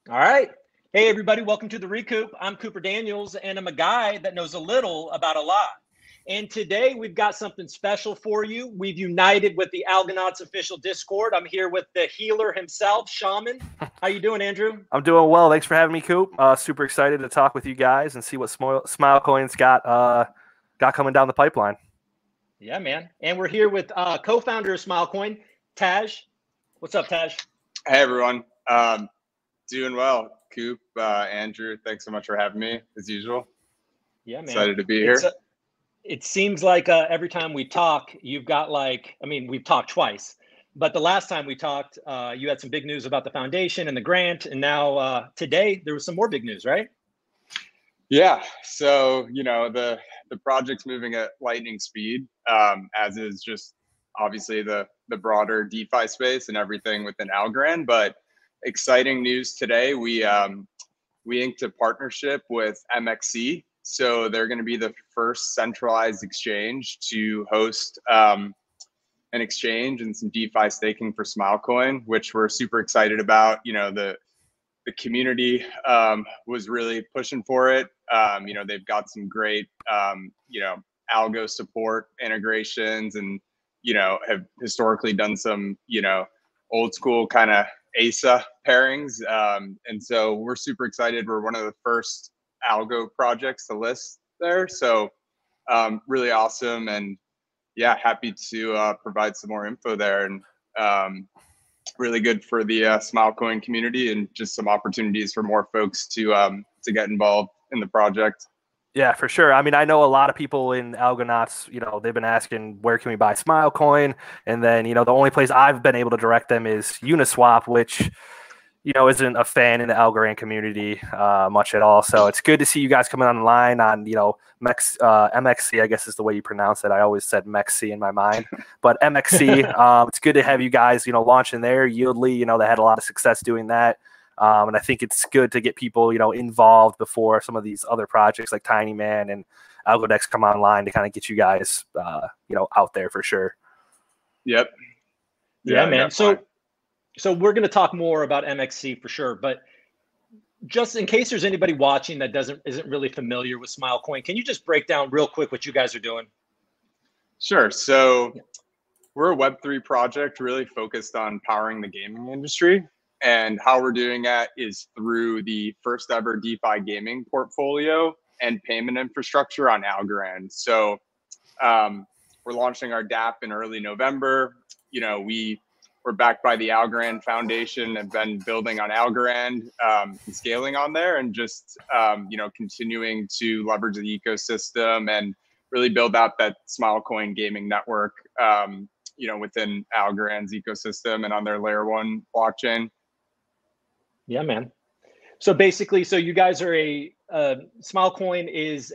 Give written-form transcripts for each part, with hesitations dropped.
All right. Hey, everybody. Welcome to the ReCoop. I'm Cooper Daniels, and I'm a guy that knows a little about a lot. And today we've got something special for you. We've united with the Algonauts official Discord. I'm here with the healer himself, Shaman. How you doing, Andrew? I'm doing well. Thanks for having me, Coop. Super excited to talk with you guys and see what Smilecoin's got coming down the pipeline. Yeah, man. And we're here with co-founder of Smilecoin, Taj. What's up, Taj? Hey, everyone. Doing well. Coop, Andrew, thanks so much for having me, as usual. Yeah, man. Excited to be here. It seems like every time we talk, you've got we've talked twice, but the last time we talked, you had some big news about the foundation and the grant, and now today there was some more big news, right? Yeah. So, the project's moving at lightning speed, as is just obviously the broader DeFi space and everything within Algorand. But exciting news today, we inked a partnership with MEXC. So they're going to be the first centralized exchange to host an exchange and some DeFi staking for Smilecoin, which we're super excited about. The community was really pushing for it. They've got some great Algo support integrations, and have historically done some old school kind of ASA pairings. And so we're super excited. We're one of the first Algo projects to list there. So really awesome. And yeah, happy to provide some more info there, and really good for the Smilecoin community, and just some opportunities for more folks to get involved in the project. Yeah, for sure. I mean, I know a lot of people in Algonauts, they've been asking, where can we buy Smilecoin? And then, the only place I've been able to direct them is Uniswap, which, isn't a fan in the Algorand community much at all. So it's good to see you guys coming online on, MEXC, I guess is the way you pronounce it. I always said MEXC in my mind, but MEXC, it's good to have you guys, launching there. Yieldly, they had a lot of success doing that. And I think it's good to get people, involved before some of these other projects like Tiny Man and Algodex come online to kind of get you guys, out there for sure. Yep. Yeah, man. So we're going to talk more about MEXC for sure, but just in case there's anybody watching that isn't really familiar with Smilecoin, can you just break down real quick what you guys are doing? Sure. So we're a Web3 project really focused on powering the gaming industry. And how we're doing that is through the first ever DeFi gaming portfolio and payment infrastructure on Algorand. So we're launching our dApp in early November. We're backed by the Algorand Foundation, and been building on Algorand and scaling on there, and just continuing to leverage the ecosystem and really build out that Smilecoin gaming network within Algorand's ecosystem and on their layer 1 blockchain. Yeah, man. So basically, you guys are Smilecoin is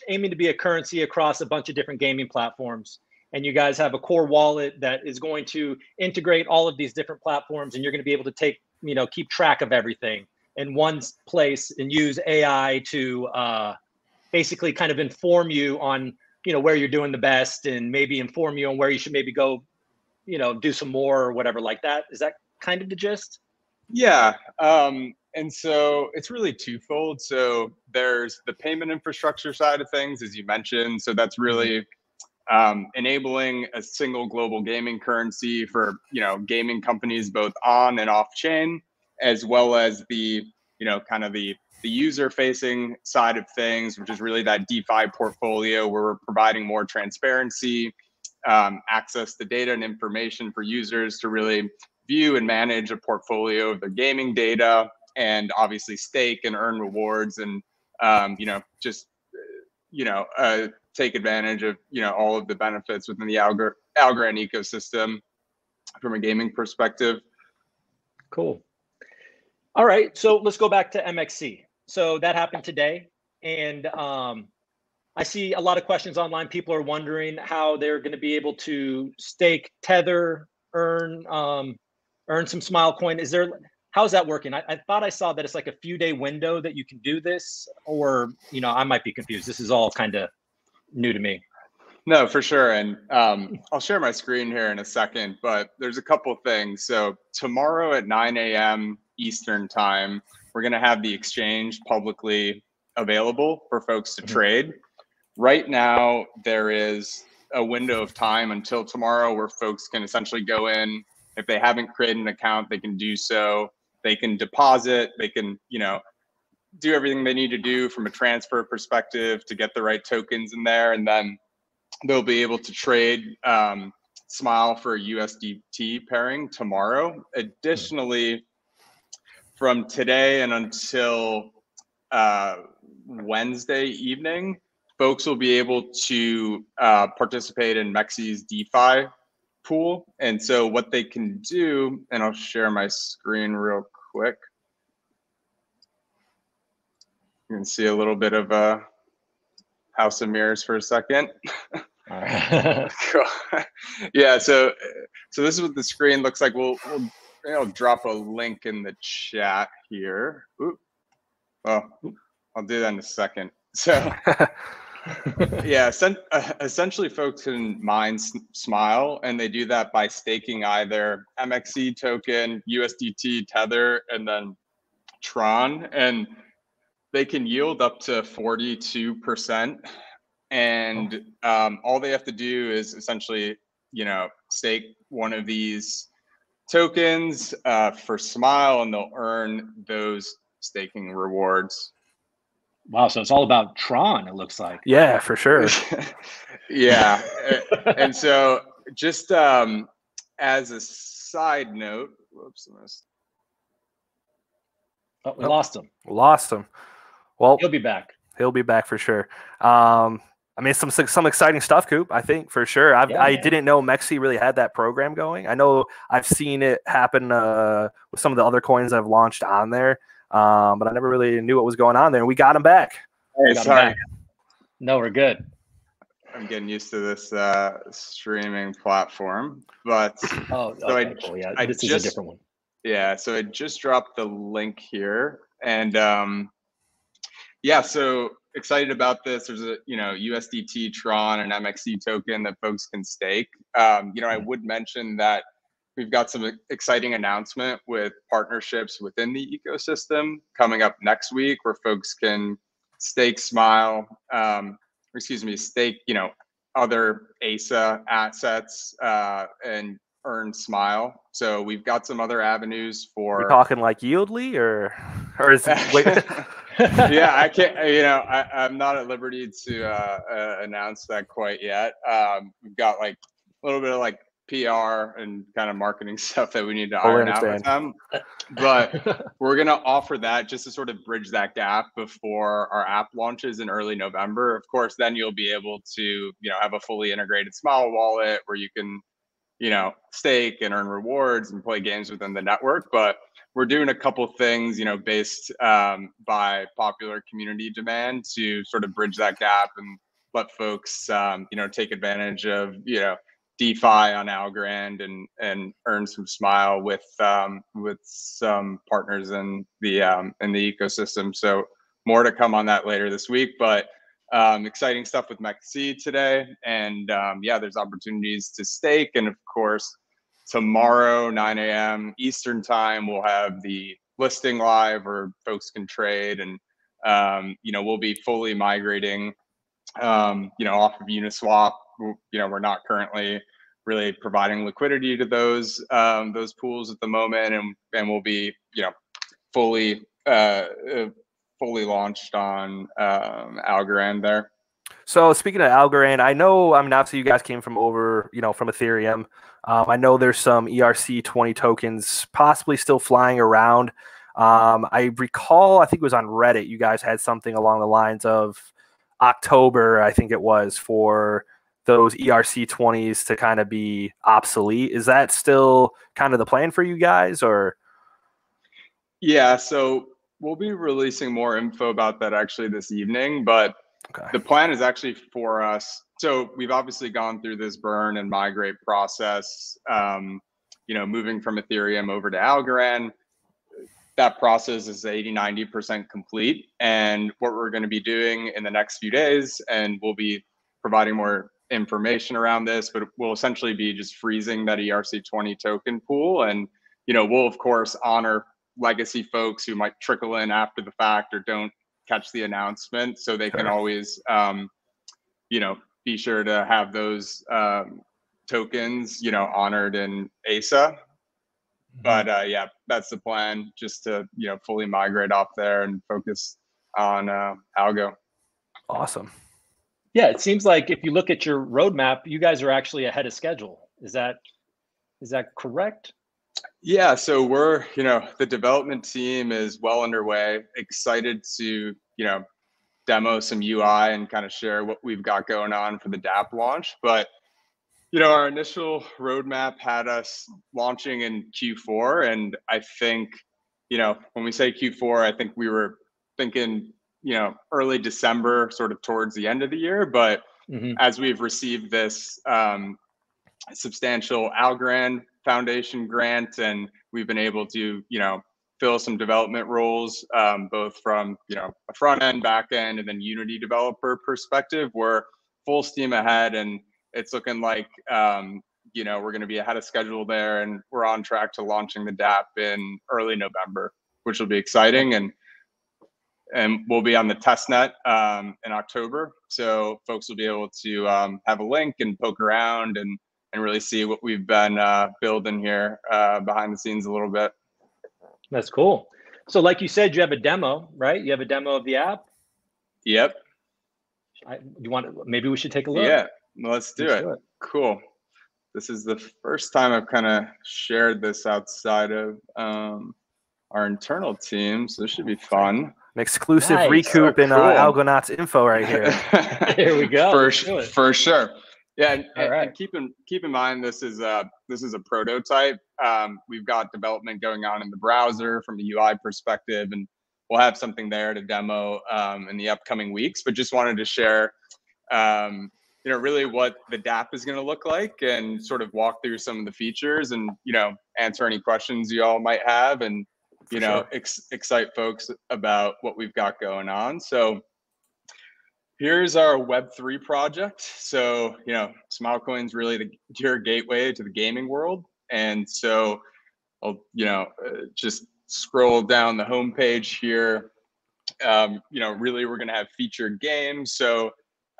aiming to be a currency across a bunch of different gaming platforms. And you guys have a core wallet that is going to integrate all of these different platforms, and you're going to be able to keep track of everything in one place, and use AI to basically kind of inform you on, where you're doing the best, and maybe inform you on where you should maybe go, do some more or whatever like that. Is that kind of the gist? Yeah. And so it's really twofold. So there's the payment infrastructure side of things, as you mentioned. So that's really enabling a single global gaming currency for, gaming companies both on and off chain, as well as the, kind of the user facing side of things, which is really that DeFi portfolio where we're providing more transparency, access to data and information for users to really view and manage a portfolio of their gaming data, and obviously stake and earn rewards, and take advantage of all of the benefits within the Algorand ecosystem from a gaming perspective. Cool. All right, so let's go back to MEXC. So that happened today, and I see a lot of questions online. People are wondering how they're going to be able to stake, tether, earn some Smilecoin. How's that working? I thought I saw that it's like a few day window that you can do this, or I might be confused. This is all kind of new to me. No, for sure. And I'll share my screen here in a second, but there's a couple things. So tomorrow at 9 a.m. Eastern time, we're going to have the exchange publicly available for folks to trade. Right now, there is a window of time until tomorrow where folks can essentially go in. If they haven't created an account, they can do so. They can deposit. They can, do everything they need to do from a transfer perspective to get the right tokens in there. And then they'll be able to trade Smile for a USDT pairing tomorrow. Additionally, from today and until Wednesday evening, folks will be able to participate in MEXC's DeFi pool. And so what they can do, and I'll share my screen real quick. You can see a little bit of a House of Mirrors for a second. All right. Cool. Yeah, so this is what the screen looks like. I'll drop a link in the chat here. Ooh. Well, I'll do that in a second. So yeah, essentially folks can mine Smile, and they do that by staking either MEXC token, USDT, Tether, and then Tron, and they can yield up to 42%. And all they have to do is essentially, stake one of these tokens for Smile, and they'll earn those staking rewards. Wow, so it's all about Tron, it looks like. Yeah, for sure. Yeah. And so just as a side note, whoops, we lost him. Lost him. Well, he'll be back. He'll be back for sure. I mean, some exciting stuff, Coop, I think, for sure. I didn't know MEXC really had that program going. I know I've seen it happen with some of the other coins that have launched on there, but I never really knew what was going on there. And we got him back. Hey, sorry. No, we're good. I'm getting used to this streaming platform. But cool. Yeah, this is a different one. Yeah, so I just dropped the link here. And yeah, so excited about this. There's a USDT, Tron, and MEXC token that folks can stake. I would mention that we've got some exciting announcement with partnerships within the ecosystem coming up next week, where folks can stake Smile, stake other ASA assets and earn Smile. So we've got some other avenues for. We're talking like Yieldly or is it? Yeah, I can't. I'm not at liberty to announce that quite yet. We've got like a little bit of like PR and kind of marketing stuff that we need to iron out with them. But we're gonna offer that just to sort of bridge that gap before our app launches in early November. Of course, then you'll be able to have a fully integrated Smile wallet where you can stake and earn rewards and play games within the network. But we're doing a couple things, based by popular community demand to sort of bridge that gap and let folks, take advantage of, DeFi on Algorand and earn some Smile with some partners in the ecosystem. So more to come on that later this week, but exciting stuff with MEXC today. And there's opportunities to stake. And of course, tomorrow, 9 a.m. Eastern time, we'll have the listing live where folks can trade. And, we'll be fully migrating, off of Uniswap. We're not currently really providing liquidity to those pools at the moment. And we'll be, fully launched on Algorand there. So speaking of Algorand, obviously you guys came from from Ethereum. I know there's some ERC20 tokens possibly still flying around. I recall, I think it was on Reddit, you guys had something along the lines of October, I think it was, for those ERC20s to kind of be obsolete. Is that still kind of the plan for you guys, or? Yeah, so we'll be releasing more info about that actually this evening, but the plan is actually for us. So we've obviously gone through this burn and migrate process, moving from Ethereum over to Algorand. That process is 80-90% complete. And what we're going to be doing in the next few days, and we'll be providing more information around this, but we'll essentially be just freezing that ERC20 token pool. And, we'll of course honor legacy folks who might trickle in after the fact or don't catch the announcement. So they can always, be sure to have those tokens, honored in ASA. But yeah, that's the plan, just to, fully migrate off there and focus on Algo. Awesome. Yeah, it seems like if you look at your roadmap, you guys are actually ahead of schedule. Is that correct? Yeah, so we're, the development team is well underway, excited to, demo some UI and kind of share what we've got going on for the dApp launch. But, our initial roadmap had us launching in Q4. And I think, when we say Q4, I think we were thinking, early December, sort of towards the end of the year. But as we've received this substantial Algorand Foundation grant, and we've been able to, fill some development roles, both from, a front end, back end, and then Unity developer perspective, we're full steam ahead. And it's looking like, we're going to be ahead of schedule there, and we're on track to launching the dApp in early November, which will be exciting. And we'll be on the testnet in October. So folks will be able to have a link and poke around and really see what we've been building here behind the scenes a little bit. That's cool. So like you said, you have a demo, right? You have a demo of the app? Yep. Maybe we should take a look. Yeah, let's do it. Cool. This is the first time I've kind of shared this outside of our internal team, so this should be fun. An exclusive ReCoop and Algonauts info right here. Here we go. For sure. Yeah, and keep in mind this is a prototype. We've got development going on in the browser from a UI perspective, and we'll have something there to demo in the upcoming weeks. But just wanted to share, really what the dApp is going to look like, and sort of walk through some of the features, and answer any questions you all might have, and excite folks about what we've got going on. So here's our Web3 project. So, Smilecoin's really your gateway to the gaming world. And so I'll, just scroll down the homepage here. Really we're going to have featured games. So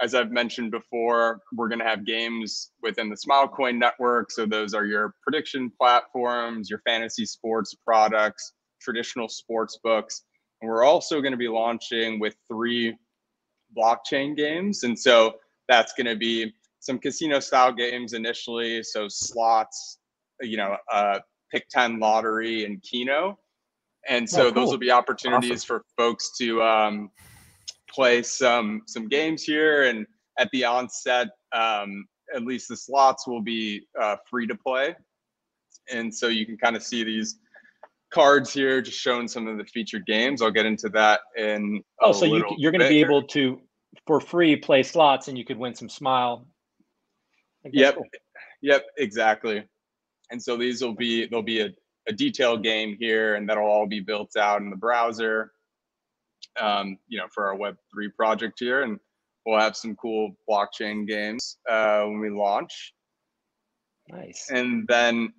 as I've mentioned before, we're going to have games within the Smilecoin network. So those are your prediction platforms, your fantasy sports products, traditional sports books. And we're also going to be launching with 3 blockchain games. And so that's going to be some casino style games initially. So slots, pick 10 lottery and Keno. And so those will be opportunities for folks to play some games here. And at the onset, at least the slots will be free to play. And so you can kind of see these cards here, just showing some of the featured games. I'll get into that in so you're going to be able to, for free, play slots, and you could win some Smile. Yep, exactly. And so there'll be a detailed game here, and that'll all be built out in the browser, for our Web3 project here. And we'll have some cool blockchain games when we launch. Nice. And then,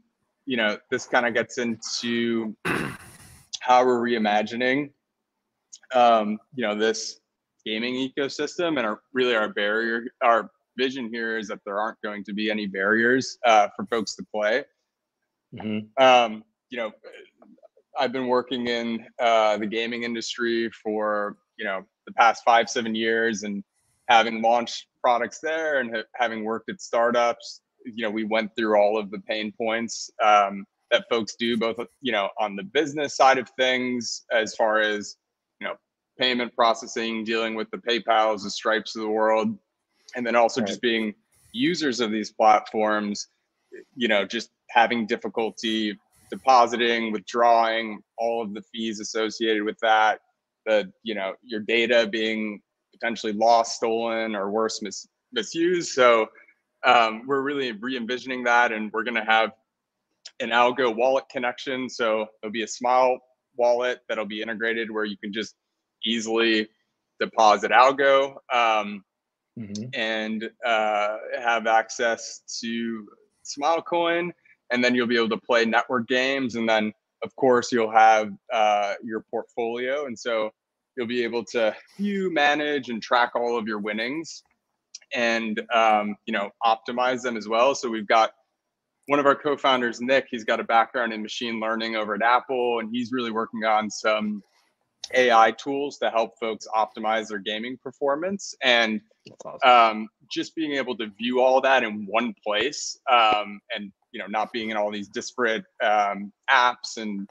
this kind of gets into how we're reimagining, this gaming ecosystem. And our vision here is that there aren't going to be any barriers for folks to play. I've been working in the gaming industry for, the past 5-7 years, and having launched products there and having worked at startups, we went through all of the pain points that folks do, both, on the business side of things, as far as, payment processing, dealing with the PayPals, the Stripes of the world, and then also just being users of these platforms, just having difficulty depositing, withdrawing, all of the fees associated with that, your data being potentially lost, stolen, or worse, misused. So we're really re-envisioning that, and we're going to have an Algo wallet connection. So there'll be a Smile wallet that'll be integrated where you can just easily deposit Algo. and have access to Smilecoin, and then you'll be able to play network games, and then of course you'll have your portfolio, and so you'll be able to view, manage, and track all of your winnings, and optimize them as well. So we've got one of our co-founders, Nick. He's got a background in machine learning over at Apple, and he's really working on some AI tools to help folks optimize their gaming performance. And awesome. Just being able to view all that in one place, and not being in all these disparate apps and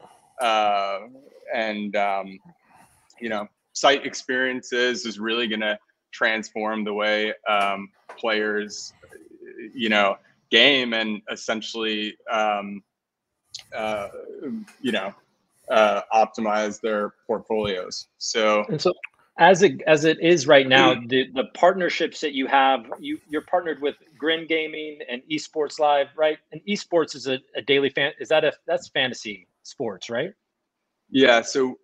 site experiences is really going to transform the way players game, and essentially optimize their portfolios. So as it is right now, the partnerships that you have, you're partnered with Grin Gaming and Esports Live, right? And esports is a daily that's fantasy sports, right? Yeah, so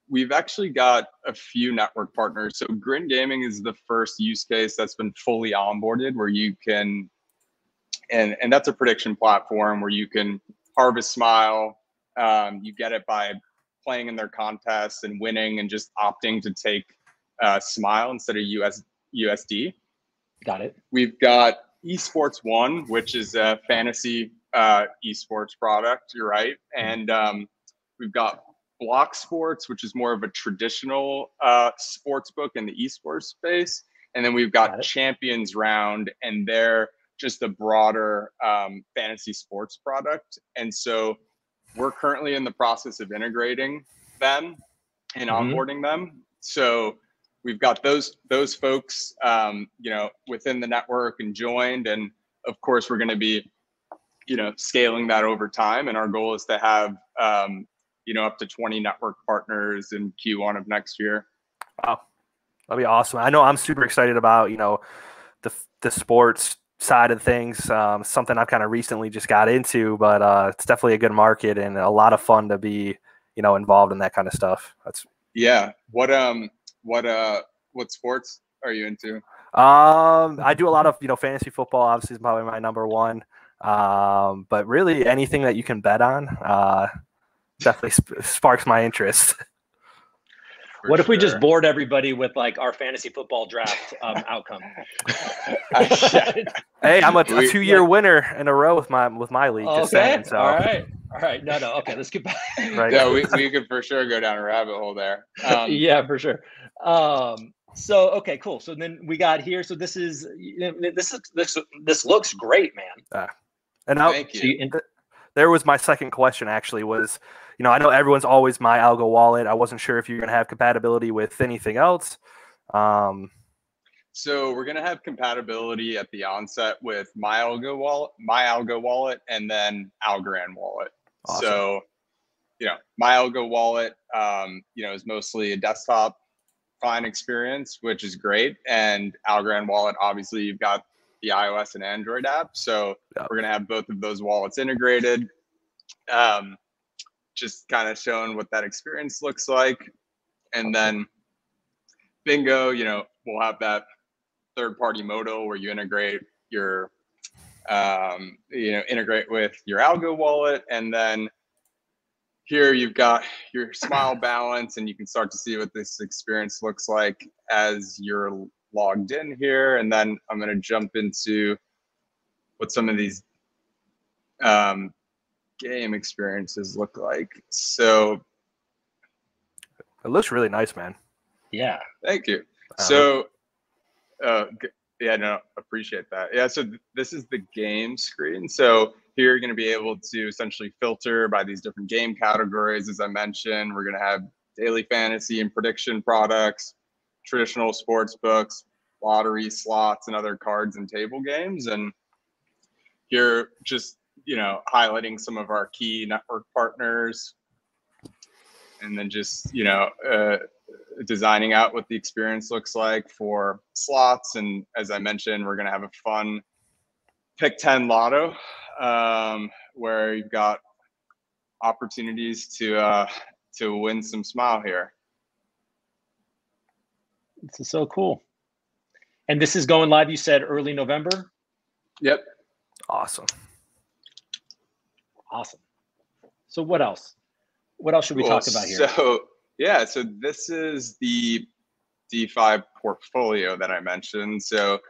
we've actually got a few network partners. So Grin Gaming is the first use case that's been fully onboarded, where you can, and that's a prediction platform where you can harvest Smile. You get it by playing in their contests and winning, and just opting to take Smile instead of USD. Got it. We've got Esports One, which is a fantasy esports product. You're right. And we've got Block Sports, which is more of a traditional sports book in the esports space. And then we've got Champions Round, and they're just a broader fantasy sports product. And so we're currently in the process of integrating them and onboarding them. So we've got those folks, within the network and joined. And of course, we're going to be, scaling that over time. And our goal is to have, up to 20 network partners in Q1 of next year. Wow. That'd be awesome. I know I'm super excited about, the sports side of things. Something I've kind of recently just got into, but it's definitely a good market and a lot of fun to be, involved in that kind of stuff. Yeah. What sports are you into? I do a lot of, fantasy football obviously is probably my number one. But really anything that you can bet on, definitely sparks my interest. What if we just bored everybody with like our fantasy football draft outcome? Hey, I'm a 2-year winner in a row with my league. Just saying, so. All right. No. Okay, let's get back. Right. Yeah, we could for sure go down a rabbit hole there. Yeah, for sure. So okay, cool. So then we got here. So this looks great, man. And thank you. There was my second question. Actually, was I know everyone's always my Algo wallet. I wasn't sure if you're going to have compatibility with anything else. So we're going to have compatibility at the onset with my Algo wallet, and then Algorand wallet. Awesome. So, my Algo wallet, is mostly a desktop client experience, which is great. And Algorand wallet, obviously, you've got the iOS and Android app. So we're going to have both of those wallets integrated. Just kind of showing what that experience looks like. And then bingo, we'll have that third-party modal where you integrate your, integrate with your Algo wallet. And then here you've got your Smile balance, and you can start to see what this experience looks like as you're logged in here. And then I'm going to jump into what some of these game experiences look like. So it looks really nice, man. Yeah. Thank you. So appreciate that. Yeah, so this is the game screen. So here you're going to be able to essentially filter by these different game categories. As I mentioned, we're going to have daily fantasy and prediction products, traditional sports books, lottery, slots, and other cards and table games. And here just highlighting some of our key network partners, and then just designing out what the experience looks like for slots. And as I mentioned, we're going to have a fun pick 10 lotto, where you've got opportunities to win some Smile here. This is so cool. And this is going live, you said early November? Yep. Awesome. Awesome. So what else? What else should we talk about here? So yeah, so this is the DeFi portfolio that I mentioned. So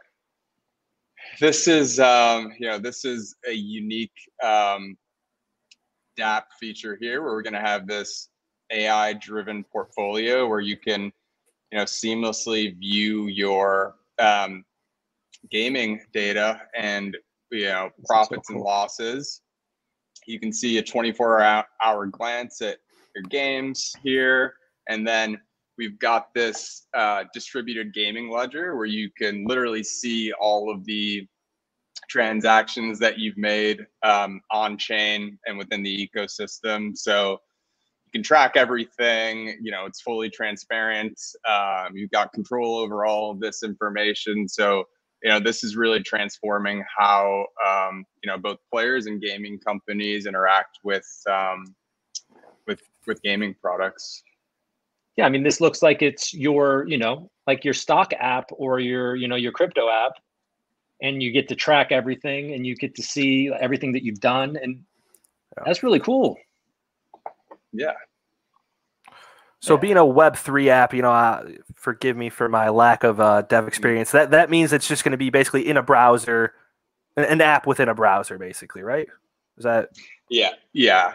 this is this is a unique dApp feature here where we're going to have this AI driven portfolio where you can seamlessly view your gaming data and profits and losses. You can see a 24-hour glance at your games here, and then we've got this distributed gaming ledger where you can literally see all of the transactions that you've made on chain and within the ecosystem. So you can track everything. It's fully transparent. You've got control over all of this information. So this is really transforming how both players and gaming companies interact with gaming products. Yeah, I mean, this looks like it's your, like your stock app or your crypto app, and you get to track everything and you get to see everything that you've done, and that's really cool. Yeah. So being a Web3 app, forgive me for my lack of dev experience. That means it's just going to be basically in a browser, an app within a browser, basically, right? Is that? Yeah.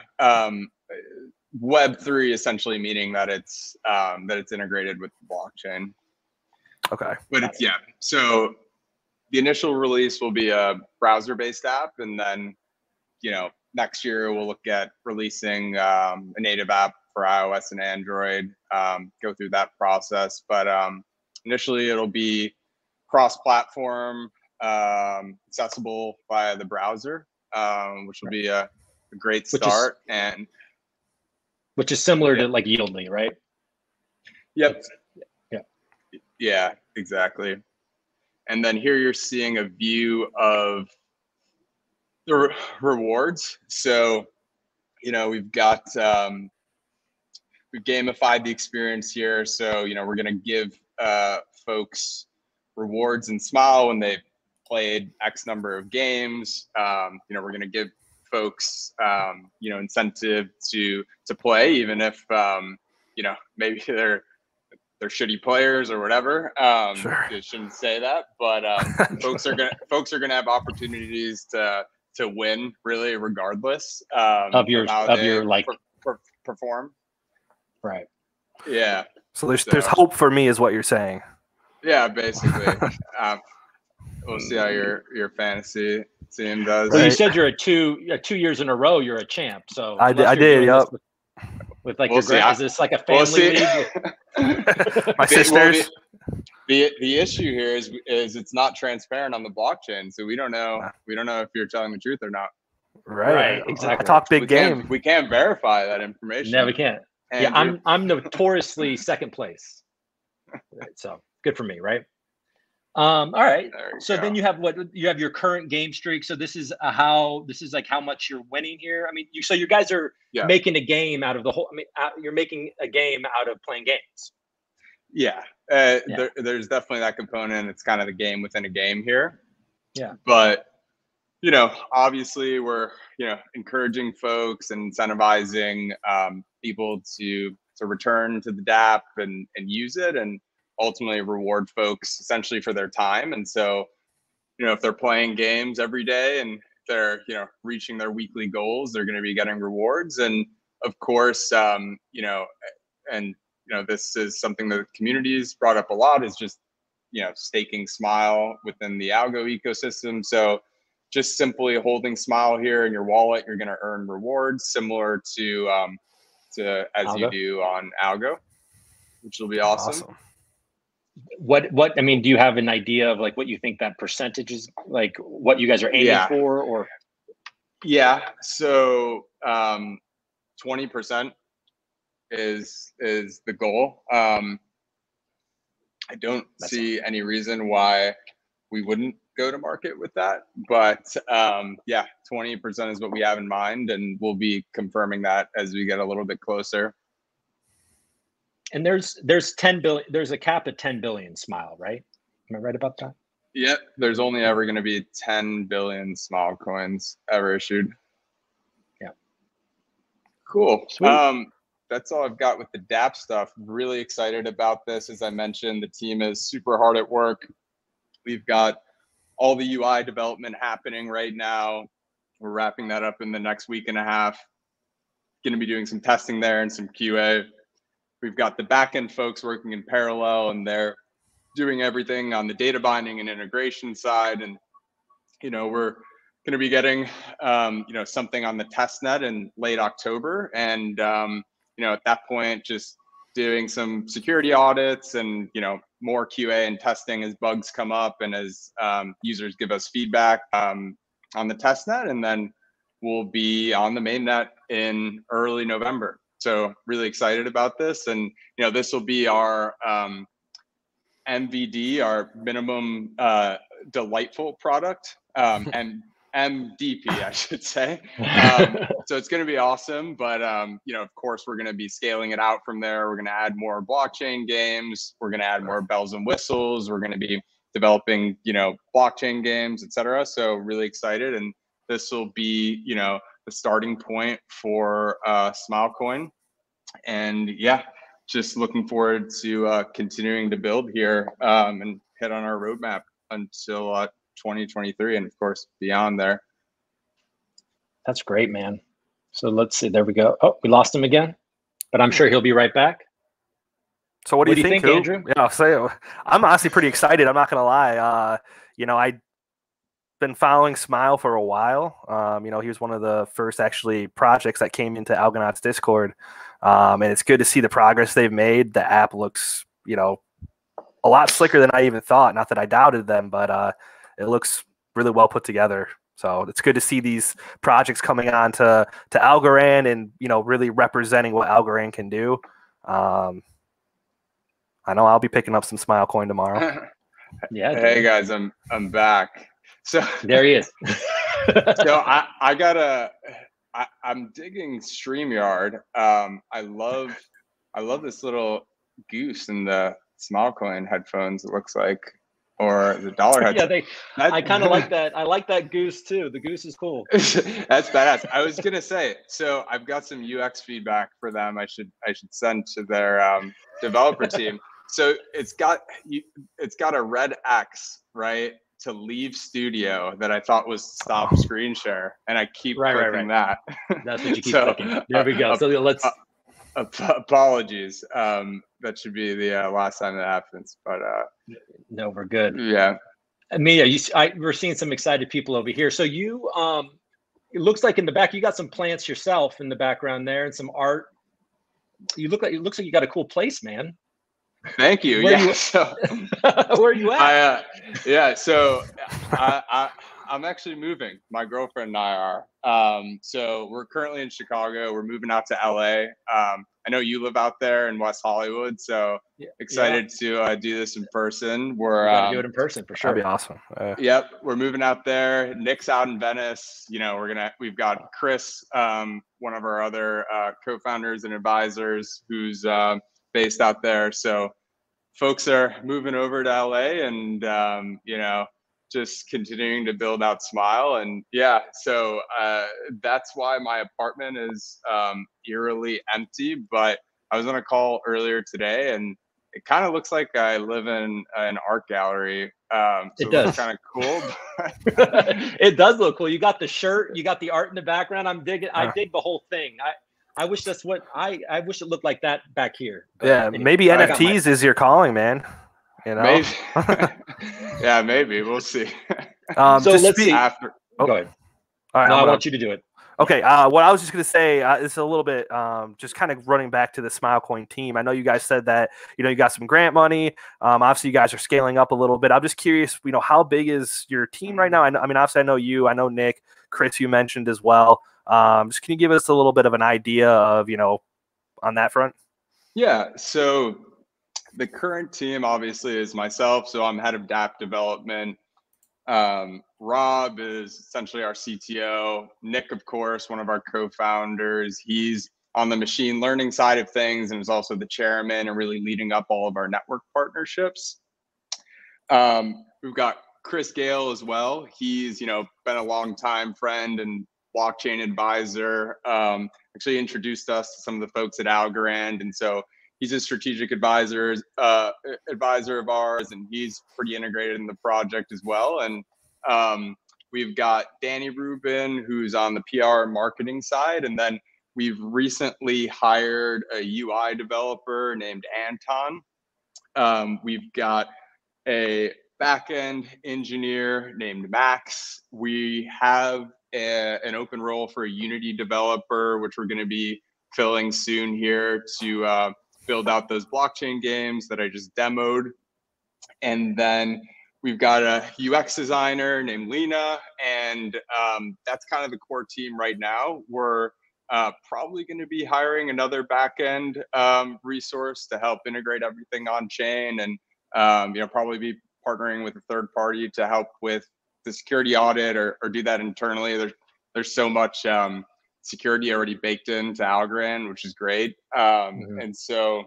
Web3 essentially meaning that it's integrated with the blockchain. Okay. But it's So the initial release will be a browser-based app, and then next year we'll look at releasing a native app for iOS and Android, go through that process. But initially it'll be cross-platform, accessible via the browser, which will be a great start. Which is similar to like Yieldly, right? Yep. Yeah. Yeah, exactly. And then here you're seeing a view of the rewards. So, we've got we've gamified the experience here. So, we're going to give folks rewards and Smile when they've played X number of games. We're going to give folks, incentive to play, even if, maybe they're shitty players or whatever. Sure. You shouldn't say that, but folks are gonna have opportunities to win, really, regardless of your perform. Right. Yeah. So there's hope for me, is what you're saying. Yeah, basically. We'll see how your fantasy team does. Well, you said you're 2 years in a row. You're a champ. So I did. Yep. With like your is this like a family league? My sisters. The issue here is it's not transparent on the blockchain, so we don't know if you're telling the truth or not. Right. Exactly. I talk big game. We can't verify that information. No, we can't. Yeah, I'm notoriously second place. So good for me, right? All right. So then you have your current game streak. So this is how much you're winning here. I mean, so you guys are making a game out of the whole. I mean, you're making a game out of playing games. Yeah. There's definitely that component. It's kind of the game within a game here. Yeah. But obviously we're encouraging folks and incentivizing people to return to the dApp and use it, and ultimately reward folks essentially for their time. And so, if they're playing games every day and they're, reaching their weekly goals, they're going to be getting rewards. And of course, this is something that the community's brought up a lot, is just, staking Smile within the Algo ecosystem. So just simply holding Smile here in your wallet, you're going to earn rewards similar to as Algo. You do on Algo, which will be awesome. What I mean, do you have an idea of like what you think that percentage is, like what you guys are aiming for? Or so 20% is the goal. I don't see any reason why we wouldn't go to market with that, but 20% is what we have in mind, and we'll be confirming that as we get a little bit closer. And there's 10 billion. There's a cap at 10 billion Smile, right? Am I right about that? Yep. There's only ever going to be 10 billion smile coins ever issued. Yeah. Cool. Sweet. That's all I've got with the dApp stuff. Really excited about this. As I mentioned, the team is super hard at work. We've got all the UI development happening right now. We're wrapping that up in the next week and a half. Going to be doing some testing there and some QA. We've got the backend folks working in parallel, and they're doing everything on the data binding and integration side. And, we're going to be getting, something on the test net in late October. And, at that point, just doing some security audits and, more QA and testing as bugs come up and as users give us feedback on the test net. And then we'll be on the mainnet in early November. So really excited about this. And, this will be our MVD, our minimum delightful product, and MDP, I should say. So it's going to be awesome. But, of course, we're going to be scaling it out from there. We're going to add more blockchain games. We're going to add more bells and whistles. We're going to be developing, blockchain games, et cetera. So really excited. And this will be, the starting point for Smilecoin. And yeah, just looking forward to continuing to build here and hit on our roadmap until 2023 and of course beyond there. That's great, man. So let's see. There we go. Oh, we lost him again, but I'm sure he'll be right back. So what do you think, Andrew? Yeah, I'll say I'm honestly pretty excited. I'm not gonna lie. I've been following Smile for a while. He was one of the first actually projects that came into Algonaut's Discord. And it's good to see the progress they've made. The app looks, a lot slicker than I even thought. Not that I doubted them, but it looks really well put together. So it's good to see these projects coming on to Algorand and, really representing what Algorand can do. I know I'll be picking up some Smilecoin tomorrow. Yeah. Hey guys, I'm back. So there he is. So I'm digging StreamYard. I love this little goose in the Smilecoin headphones. It looks like, or the dollar headphones. Yeah, I kind of like that. I like that goose too. The goose is cool. That's badass. I was gonna say. So I've got some UX feedback for them. I should send to their developer team. So it's got a red X, right, to leave studio that I thought was stop screen share, and I keep clicking that. That's what you keep clicking. There we go. So let's. Apologies. That should be the last time that happens. But no, we're good. Yeah. Mia, we're seeing some excited people over here. So you, it looks like in the back you got some plants yourself in the background there and some art. It looks like you got a cool place, man. Thank you. Where are you at? So I'm actually moving. My girlfriend and I are. So we're currently in Chicago. We're moving out to LA. I know you live out there in West Hollywood, so excited to do this in person. We're gotta do it in person for sure. That'd be awesome. Yep, we're moving out there. Nick's out in Venice. We've got Chris, one of our other co-founders and advisors, who's based out there. So folks are moving over to LA and just continuing to build out Smile. And so that's why my apartment is eerily empty. But I was on a call earlier today and it kind of looks like I live in an art gallery. So it looks kind of cool. It does look cool. You got the shirt, you got the art in the babackground. I dig the whole thing. I wish that's what I wish it looked like that back here. But yeah, anyway, maybe NFTs is your calling, man. Maybe. Yeah, maybe. We'll see. So let's see. After. Go ahead. All right, I want you to do it. Okay. What I was just going to say is a little bit just kind of running back to the Smilecoin team. I know you guys said that, you got some grant money. Obviously, you guys are scaling up a little bit. I'm just curious, how big is your team right now? Obviously, I know you. I know Nick. Chris, you mentioned as well. Just can you give us a little bit of an idea of, on that front? Yeah. So the current team obviously is myself. So I'm head of dApp development. Rob is essentially our CTO. Nick, of course, one of our co-founders. He's on the machine learning side of things and is also the chairman and really leading up all of our network partnerships. We've got Chris Gale as well. He's, been a long time friend and blockchain advisor. Actually introduced us to some of the folks at Algorand. And so he's a strategic advisor of ours, and he's pretty integrated in the project as well. And we've got Danny Rubin, who's on the PR and marketing side. And then we've recently hired a UI developer named Anton. We've got a backend engineer named Max. We have an open role for a Unity developer, which we're going to be filling soon here to build out those blockchain games that I just demoed. And then we've got a UX designer named Lena, and that's kind of the core team right now. We're probably going to be hiring another backend resource to help integrate everything on chain, and probably be partnering with a third party to help with the security audit or do that internally. There's so much security already baked into Algorand, which is great. And so,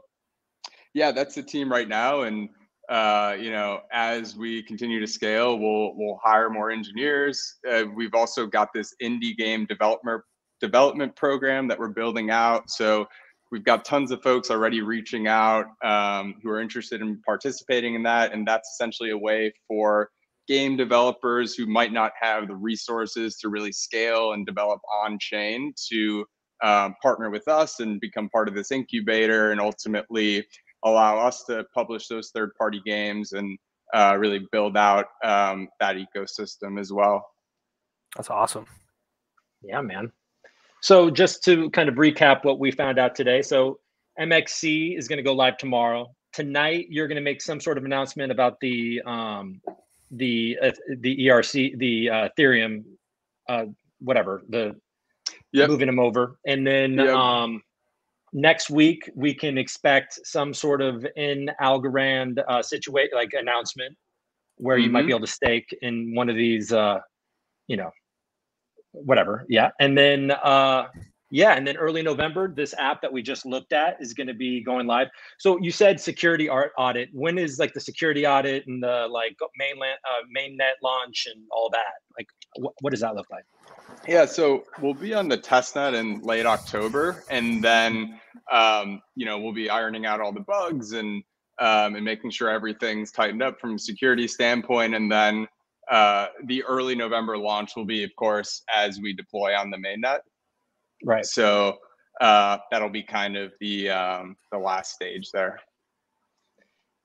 yeah, that's the team right now. And as we continue to scale, we'll hire more engineers. We've also got this indie game development program that we're building out. So we've got tons of folks already reaching out who are interested in participating in that. And that's essentially a way for game developers who might not have the resources to really scale and develop on chain to partner with us and become part of this incubator, and ultimately allow us to publish those third-party games and really build out that ecosystem as well. That's awesome. Yeah, man. So just to kind of recap what we found out today. So MEXC is going to go live tomorrow. Tonight, you're going to make some sort of announcement about the ERC, the Ethereum, whatever, moving them over. And then next week, we can expect some sort of in Algorand announcement where you might be able to stake in one of these, whatever. Yeah. And then, and then early November, this app that we just looked at is going to be going live. So you said security audit. When is like the security audit and the mainnet launch and all that? Like, what does that look like? Yeah, so we'll be on the testnet in late October, and then we'll be ironing out all the bugs and making sure everything's tightened up from a security standpoint. And then the early November launch will be, of course, as we deploy on the mainnet. Right. So that'll be kind of the last stage there.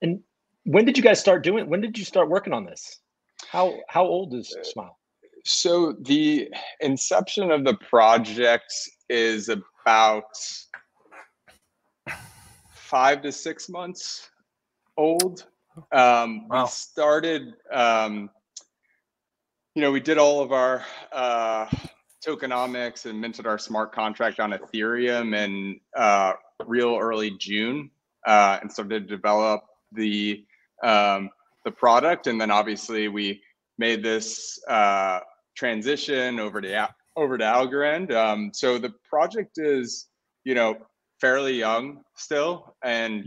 And when did you guys start when did you start working on this? How old is Smile? So the inception of the project is about 5 to 6 months old. Wow. We started, we did all of our tokenomics and minted our smart contract on Ethereum in real early June, and started to develop the product. And then obviously we made this transition over to Algorand. So the project is, fairly young still, and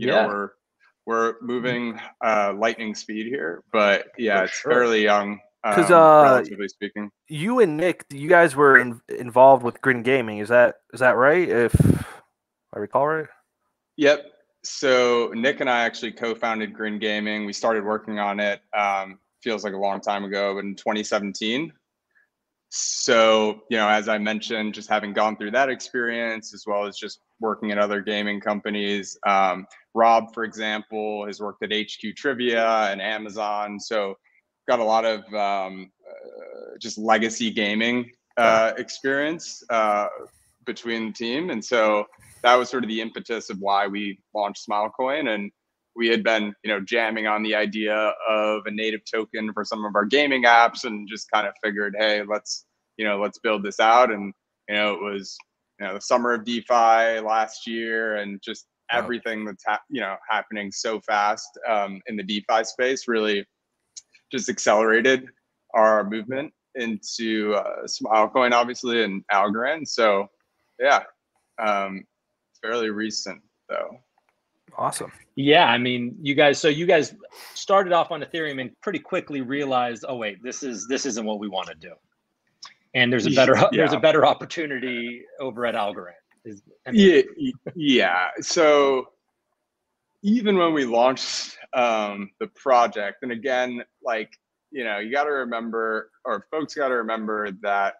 we're moving lightning speed here. But yeah, it's fairly young, relatively speaking. You and Nick, you guys were involved with Grin Gaming. Is that right? If I recall right. Yep. So Nick and I actually co-founded Grin Gaming. We started working on it. Feels like a long time ago, but in 2017. So, as I mentioned, just having gone through that experience, as well as just working at other gaming companies. Rob, for example, has worked at HQ Trivia and Amazon. So got a lot of just legacy gaming experience between the team. And so that was sort of the impetus of why we launched Smilecoin. And we had been, jamming on the idea of a native token for some of our gaming apps, and just kind of figured, hey, let's build this out. And, it was, the summer of DeFi last year, and just everything that's, happening so fast in the DeFi space really just accelerated our movement into Smilecoin, obviously, and Algorand. So, yeah, fairly recent, though. Awesome. Yeah, I mean, you guys started off on Ethereum and pretty quickly realized, oh wait, this isn't what we want to do. And there's a better opportunity over at Algorand. Yeah. So even when we launched the project, and again, like, you got to remember, or folks got to remember that,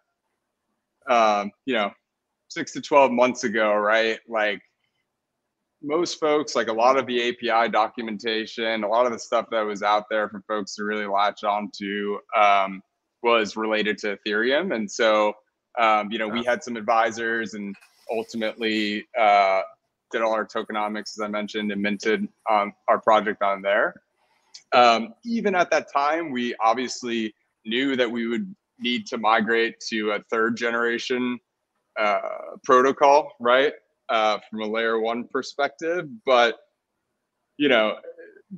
6 to 12 months ago, right? Like, most folks, like a lot of the API documentation, a lot of the stuff that was out there for folks to really latch onto was related to Ethereum. And so, we had some advisors and ultimately did all our tokenomics, as I mentioned, and minted our project on there. Even at that time, we obviously knew that we would need to migrate to a 3rd generation protocol, right? From a layer 1 perspective, but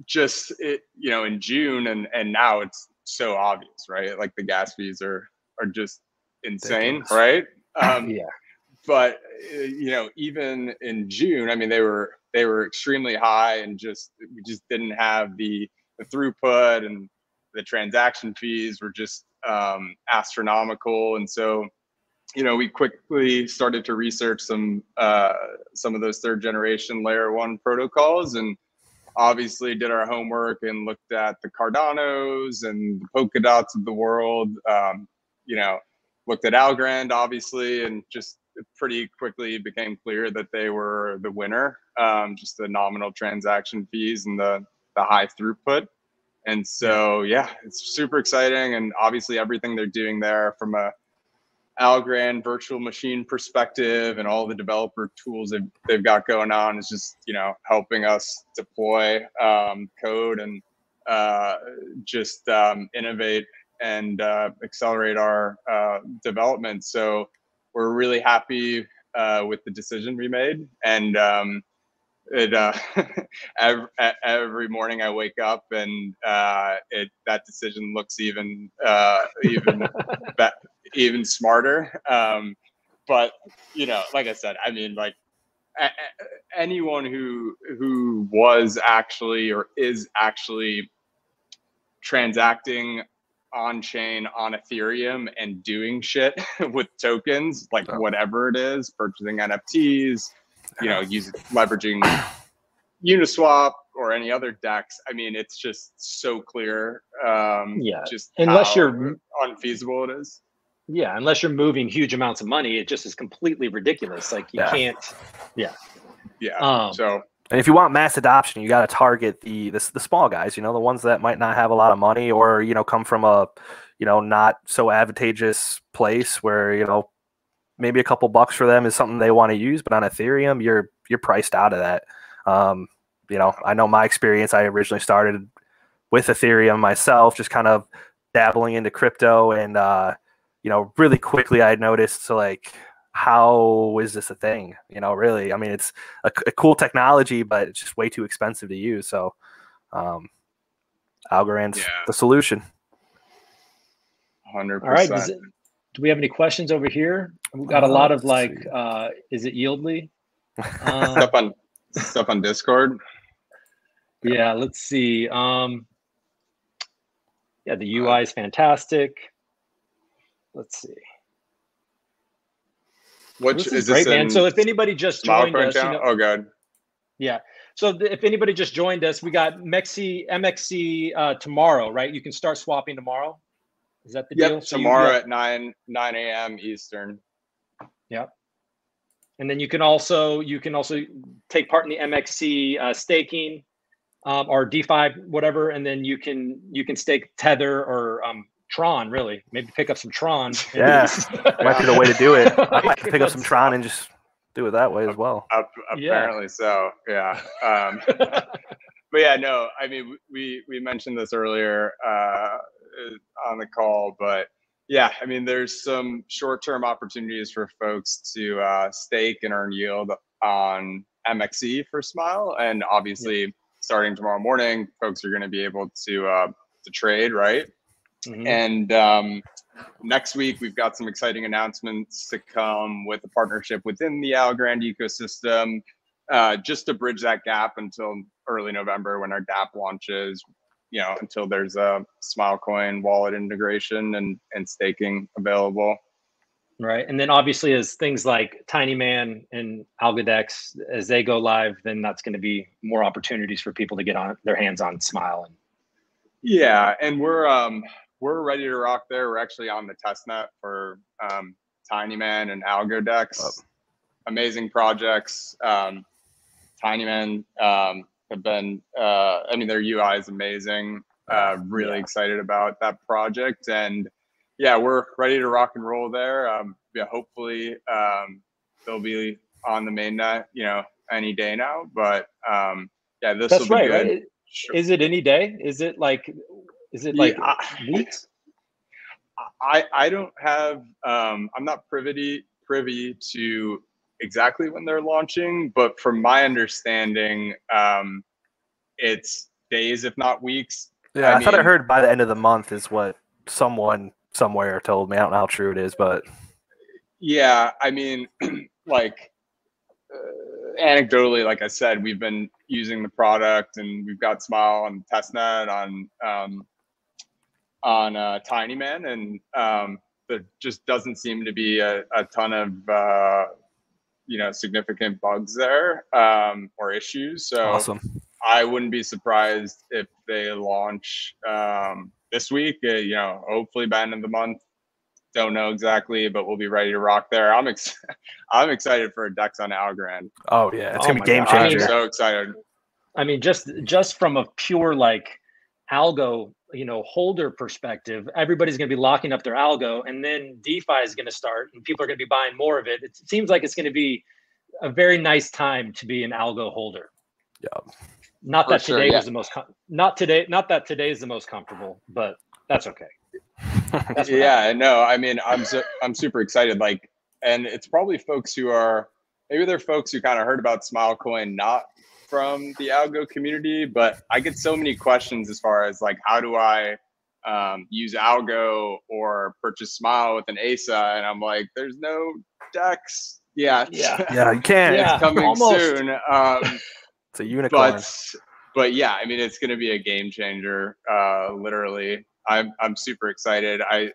just in June and now it's so obvious, right? Like the gas fees are just insane, right? Yeah. But even in June, I mean, they were extremely high, and we just didn't have the throughput, and the transaction fees were just astronomical, and so we quickly started to research some of those 3rd generation layer 1 protocols, and obviously did our homework and looked at the Cardanos and the Polkadots of the world. Looked at Algorand, obviously, and just pretty quickly became clear that they were the winner. Just the nominal transaction fees and the high throughput. And so, yeah, it's super exciting. And obviously everything they're doing there from a Algorand virtual machine perspective and all the developer tools they've got going on is just, helping us deploy code and just innovate and accelerate our development. So we're really happy with the decision we made. And every morning I wake up and that decision looks even even smarter. But like I said, I mean, like anyone who was actually or is actually transacting on chain on Ethereum and doing shit with tokens, like whatever it is, purchasing NFTs, leveraging Uniswap or any other DEX. I mean, it's just so clear. Just unless how you're unfeasible it is. Yeah, unless you're moving huge amounts of money, it just is completely ridiculous. Like you can't. Yeah. So. And if you want mass adoption, you got to target the small guys, the ones that might not have a lot of money or, come from a, not so advantageous place where, maybe a couple bucks for them is something they want to use, but on Ethereum, you're priced out of that. I know my experience, I originally started with Ethereum myself, just kind of dabbling into crypto and, really quickly I noticed how is this a thing? Really, I mean, it's a cool technology, but it's just way too expensive to use. So Algorand's the solution. 100%. All right. Do we have any questions over here? We've got a lot of is it Yieldly? Stuff on Discord. Yeah, let's see. The UI is fantastic. Let's see. Which is great, man. So if anybody just joined us, oh god. Yeah. So if anybody just joined us, we got MEXC tomorrow, right? You can start swapping tomorrow. Is that the deal? So tomorrow at 9 a.m. Eastern. Yep. And then you can also take part in the MEXC staking or DeFi, whatever, and then you can stake Tether or Tron, really. Maybe pick up some Tron. Yeah, might be the way to do it. I might pick up some Tron and just do it that way as well. Apparently so, yeah. But yeah, no, I mean, we mentioned this earlier on the call, but yeah, I mean, there's some short-term opportunities for folks to stake and earn yield on MEXC for Smile, and obviously starting tomorrow morning, folks are going to be able to trade, right? Mm-hmm. And next week, we've got some exciting announcements to come with a partnership within the Algorand ecosystem. just to bridge that gap until early November when our dApp launches, you know, until there's a Smilecoin wallet integration and staking available. Right. And then obviously as things like TinyMan and AlgoDex, as they go live, then that's going to be more opportunities for people to get on their hands on Smile. And yeah, and we're ready to rock there. We're actually on the testnet for TinyMan and AlgoDex. Amazing projects. TinyMan have been, I mean, their UI is amazing. Really excited about that project. And yeah, we're ready to rock and roll there. Yeah, hopefully they'll be on the mainnet, you know, any day now. But yeah, this will be good. Right? Sure. Is it any day? Is it like weeks? I don't have. I'm not privy to exactly when they're launching, but from my understanding, it's days, if not weeks. Yeah, I thought I heard by the end of the month is what someone somewhere told me. I don't know how true it is, but yeah, I mean, like anecdotally, like I said, we've been using the product and we've got Smile on testnet on TinyMan, and there just doesn't seem to be a ton of you know, significant bugs there or issues. So awesome. I wouldn't be surprised if they launch this week. You know, hopefully by the end of the month. Don't know exactly, but we'll be ready to rock there. I'm excited for a DEX on Algorand. Oh yeah, it's gonna be game changer. I'm so excited. I mean, just from a pure like algo, you know, holder perspective, everybody's going to be locking up their algo, and then DeFi is going to start, and people are going to be buying more of it. It seems like it's going to be a very nice time to be an algo holder. Yeah. Not that today was the most not that today is the most comfortable, but that's okay. Yeah, no, I mean, I'm super excited. Like, and it's probably folks who are, maybe they're folks who kind of heard about Smilecoin not from the algo community, but I get so many questions as far as like, how do I use algo or purchase Smile with an ASA? And I'm like, there's no DEX yet. Yeah, you can. It's coming soon. It's a unicorn. But yeah, I mean, it's going to be a game changer. Literally, I'm super excited. I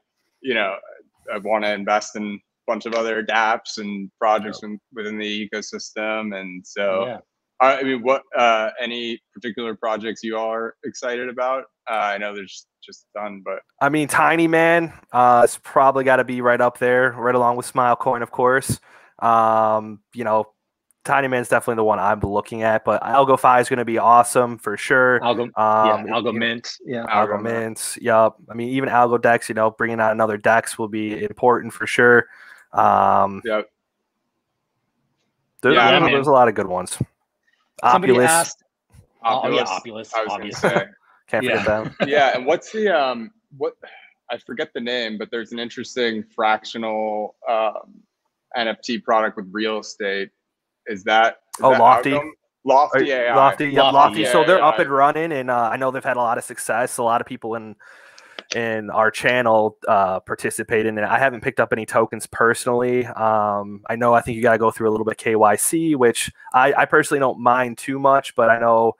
want to invest in a bunch of other dApps and projects within the ecosystem, and so I mean, what any particular projects you are excited about? I know there's just a ton, but I mean, TinyMan, it's probably got to be right up there, right along with Smilecoin, of course. You know, TinyMan's definitely the one I'm looking at, but AlgoFi is going to be awesome for sure. Algo Mint, Algo Mint, yep. I mean, even AlgoDex, you know, bringing out another DEX will be important for sure. Yep. There's a lot of good ones. Somebody Opulus. asked, Opulus. I was going to say. Can't forget that. Yeah, and what's the what? I forget the name, but there's an interesting fractional NFT product with real estate. Is that Lofty? Lofty AI. Lofty. Yeah, so they're up and running, and I know they've had a lot of success. A lot of people in our channel participate in it. I haven't picked up any tokens personally. I think you got to go through a little bit of KYC, which I personally don't mind too much, but I know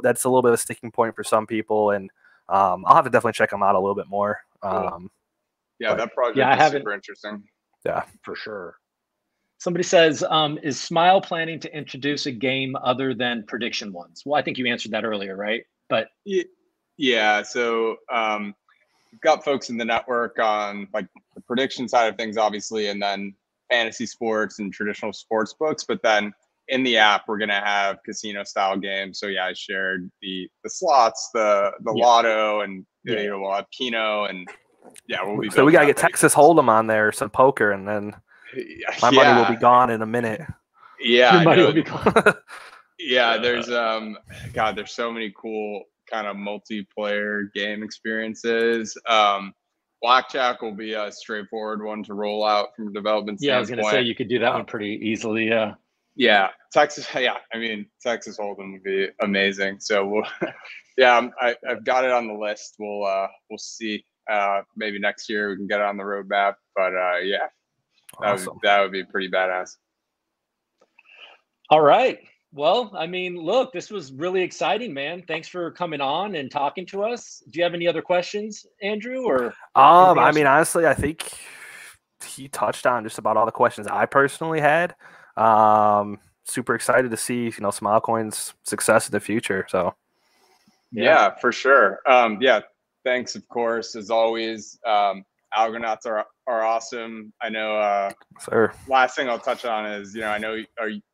that's a little bit of a sticking point for some people, and I'll have to definitely check them out a little bit more. Cool. That project is super interesting. Yeah, for sure. Somebody says, is Smile planning to introduce a game other than prediction ones? Well, I think you answered that earlier, right? But yeah, so we've got folks in the network on like the prediction side of things, obviously, and then fantasy sports and traditional sports books. But then in the app, we're gonna have casino style games. So yeah, I shared the slots, the lotto, and we'll have Keno, and we'll be. So we gotta get Texas Hold'em on there, some poker, and then my money will be gone in a minute. Yeah, your money will be gone. There's there's so many cool kind of multiplayer game experiences. Blackjack will be a straightforward one to roll out from a development standpoint. I was gonna say you could do that one pretty easily. Yeah, Texas. Yeah, I mean Texas Hold'em would be amazing. So we'll, I've got it on the list. We'll see. Maybe next year we can get it on the roadmap. But awesome. that would be pretty badass. All right. Well, I mean, look, this was really exciting, man. Thanks for coming on and talking to us. Do you have any other questions, Andrew? Or I mean, honestly, I think he touched on just about all the questions I personally had. Super excited to see, you know, Smilecoin's success in the future. So, yeah, for sure. Yeah, thanks, of course, as always. Algonauts are awesome. I know. sir. Last thing I'll touch on is, you know, I know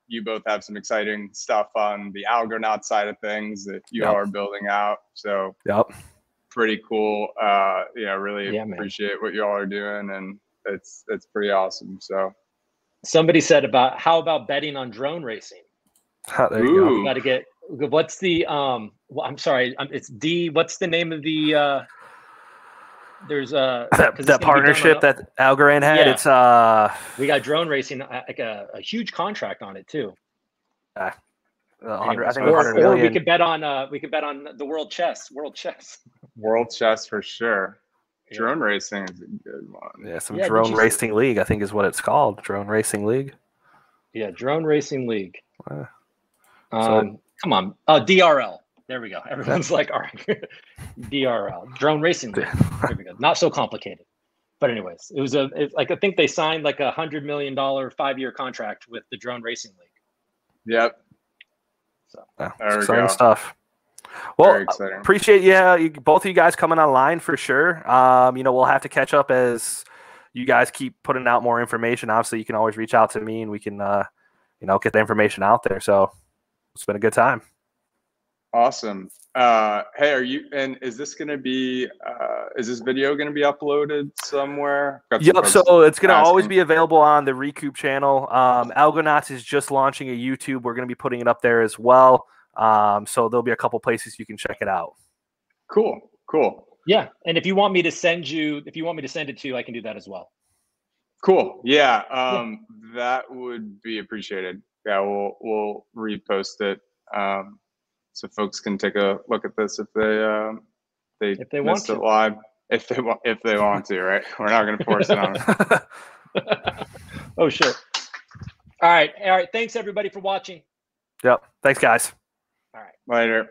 you both have some exciting stuff on the Algonaut side of things that you all are building out. So, pretty cool. You know, really appreciate what you all are doing, and it's pretty awesome. So, somebody said how about betting on drone racing? There you go. You got to get. What's the well, I'm sorry. It's D. What's the name of the? There's that partnership that Algorand had. Yeah. It's we got drone racing, like a huge contract on it too. 100, I think or 100 million. we could bet on the world chess. World chess for sure. Drone racing is a good one. Yeah, some drone racing league, I think is what it's called. Drone racing league. Yeah, drone racing league. So, come on. DRL. There we go. Everyone's like, all right. DRL. Drone racing league. There we go. Not so complicated. But anyways, it was like I think they signed like $100 million 5-year contract with the drone racing league. Yep. So exciting stuff. Well, appreciate both of you guys coming online for sure. You know, we'll have to catch up as you guys keep putting out more information. Obviously, you can always reach out to me and we can, you know, get the information out there. So it's been a good time. Awesome. Hey, is this going to be, is this video going to be uploaded somewhere? Yep. So it's going to always be available on the ReCoop channel. Algonauts is just launching a YouTube. We're going to be putting it up there as well. So there'll be a couple places you can check it out. Cool. Yeah. And if you want me to send it to you, I can do that as well. Cool. Yeah. That would be appreciated. Yeah. We'll repost it. So folks can take a look at this if they missed it live, if they want to, right? We're not going to force it on them. Oh, sure. All right. Thanks everybody for watching. Yep. Thanks, guys. All right. Later.